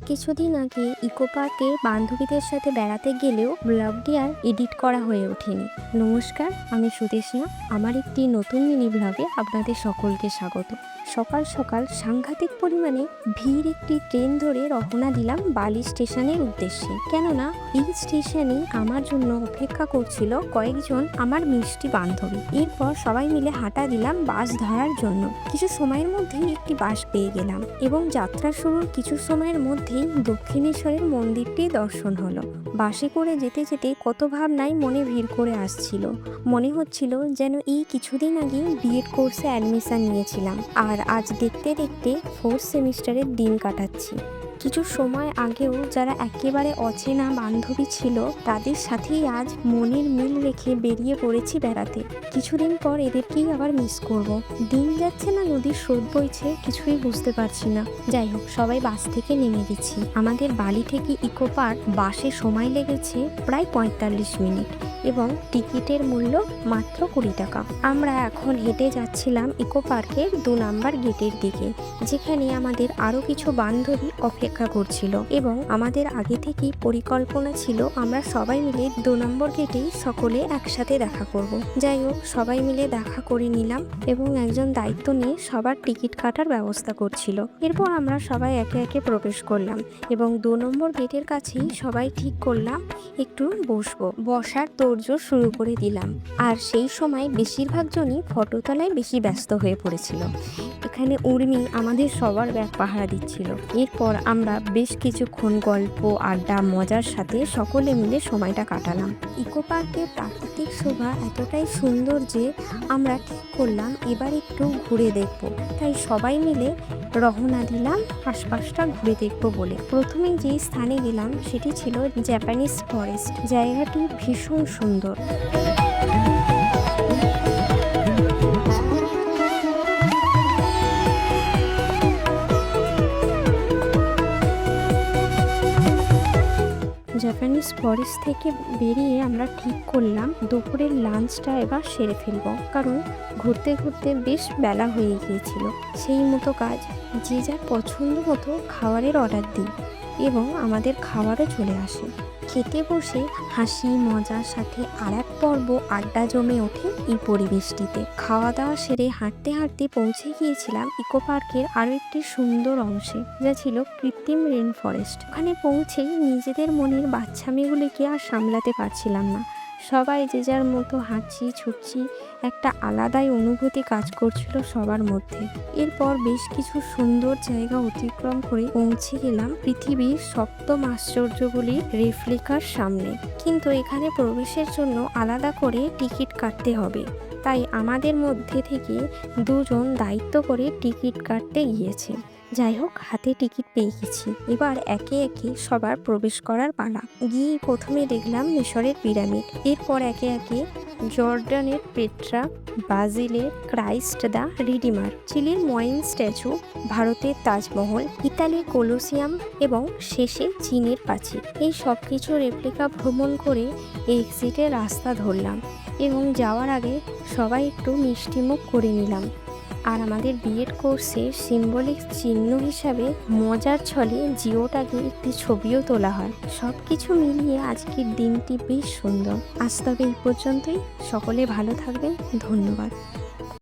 কিছুদিন আগে ইকো পার্কে বান্ধবীদের সাথে বেড়াতে গেলেও ব্লগটি আর এডিট করা হয়ে ওঠেনি। নমস্কার, আমি সুদেশনা। আমার একটি নতুন মিনি ব্লগে আপনাদের সকলকে স্বাগত। সকাল সকাল সাংঘাতিক পরিমাণে ভিড় একটি ট্রেন ধরে রওনা দিলাম বালি স্টেশনের উদ্দেশ্যে। কেননা এই স্টেশনে আমার জন্য অপেক্ষা করছিল কয়েকজন আমার মিষ্টি বান্ধবী। এরপর সবাই মিলে হাঁটা দিলাম বাস ধরার জন্য। কিছু সময়ের মধ্যেই একটি বাস পেয়ে গেলাম এবং যাত্রা শুরুর কিছু সময়ের মধ্যেই দক্ষিণেশ্বরের মন্দিরটি দর্শন হলো। বাসে করে যেতে যেতে কত ভাবনায় মনে ভিড় করে আসছিল। মনে হচ্ছিল যেন এই কিছুদিন আগে বিএড কোর্সে অ্যাডমিশন নিয়েছিলাম আর আজ দেখতে দেখতে 4th সেমিস্টারের দিন কাটাচ্ছি। কিছু সময় আগেও যারা একেবারে অচেনা বান্ধবী ছিল তাদের সাথেই আজ মনের মিল রেখে বেরিয়ে পড়েছি বেড়াতে। কিছুদিন পর এদেরকেই আবার মিস করব। দিন যাচ্ছে না নদীর স্রোত বইছে, কিছুই বুঝতে পারছি না। যাই হোক, সবাই বাস থেকে নেমে গেছি। আমাদের বালি থেকে ইকো পার্ক বাসে সময় লেগেছে প্রায় 45 মিনিট এবং টিকিটের মূল্য মাত্র 20 টাকা। আমরা এখন হেঁটে যাচ্ছিলাম ইকো পার্কের 2 নাম্বার গেটের দিকে, যেখানে আমাদের আরও কিছু বান্ধবী অপেক্ষা করছিল এবং আমাদের আগে থেকেই পরিকল্পনা ছিল আমরা সবাই মিলে 2 নম্বর গেটেই সকলে একসাথে দেখা করব। যাই হোক, সবাই মিলে দেখা করে নিলাম এবং একজন দায়িত্ব নিয়ে সবার টিকিট কাটার ব্যবস্থা করছিল। এরপর আমরা সবাই একে একে প্রবেশ করলাম এবং 2 নম্বর গেটের কাছেই সবাই ঠিক করলাম একটু বসবো। বসার তোড়জোড় শুরু করে দিলাম আর সেই সময় বেশিরভাগ জনই ফটো তোলায় বেশি ব্যস্ত হয়ে পড়েছিল। এখানে উর্মি আমাদের সবার ব্যাগ পাহারা দিচ্ছিল। এরপর আমরা বেশ কিছুক্ষণ গল্প, আড্ডা, মজার সাথে সকলে মিলে সময়টা কাটালাম। ইকো পার্কের প্রাকৃতিক শোভা এতটাই সুন্দর যে আমরা ঠিক করলাম এবার একটু ঘুরে দেখব। তাই সবাই মিলে রওনা দিলাম আশপাশটা ঘুরে দেখব বলে। প্রথমে যে স্থানে গেলাম সেটি ছিল জাপানিজ ফরেস্ট। জায়গাটি ভীষণ সুন্দর। জাপানিজ ফরেস্ট থেকে বেরিয়ে আমরা ঠিক করলাম দুপুরের লাঞ্চটা এবার সেরে ফেলবো, কারণ ঘুরতে ঘুরতে বেশ বেলা হয়ে গিয়েছিল। সেই মতো কাজ, যে যার পছন্দ মতো খাবারের অর্ডার দিই এবং আমাদের খাবারও চলে আসে। খেতে বসে হাসি মজার সাথে আর এক পর্ব আড্ডা জমে ওঠে এই পরিবেশটিতে। খাওয়া দাওয়া সেরে হাঁটতে হাঁটতে পৌঁছে গিয়েছিলাম ইকো পার্কের আরও একটি সুন্দর অংশে, যা ছিল কৃত্রিম রেন ফরেস্ট। ওখানে পৌঁছেই নিজেদের মনের বাচ্চামিগুলিকে আর সামলাতে পারছিলাম না। সবাই যে যার মতো হাঁটছি, ছুটছি, একটা আলাদাই অনুভূতি কাজ করছিল সবার মধ্যে। এরপর বেশ কিছু সুন্দর জায়গা অতিক্রম করে পৌঁছে গেলাম পৃথিবীর 7ম আশ্চর্যগুলির রেপ্লিকার সামনে। কিন্তু এখানে প্রবেশের জন্য আলাদা করে টিকিট কাটতে হবে, তাই আমাদের মধ্যে থেকে 2 জন দায়িত্ব করে টিকিট কাটতে গিয়েছে। যাই হোক, হাতে টিকিট পেয়ে গেছি। এবার একে একে সবার প্রবেশ করার পালা। গিয়ে প্রথমে দেখলাম মিশরের পিরামিড, এরপর একে একে জর্ডানের পেট্রা, ব্রাজিলের ক্রাইস্ট দ্য রিডিমার, চিলির ময়েন স্ট্যাচু, ভারতের তাজমহল, ইতালির কোলোসিয়াম এবং শেষে চীনের প্রাচীর। এই সব কিছু রেপ্লিকা ভ্রমণ করে এক্সিটের রাস্তা ধরলাম এবং যাওয়ার আগে সবাই একটু মিষ্টিমুখ করে নিলাম। আর আমাদের বিএড কোর্সের সিম্বলিক চিহ্ন হিসাবে মজার ছলে জিওটাকে একটি ছবিও তোলা হয়। সব কিছু মিলিয়ে আজকের দিনটি বেশ সুন্দর। আজ তবে এই পর্যন্তই। সকলে ভালো থাকবেন। ধন্যবাদ।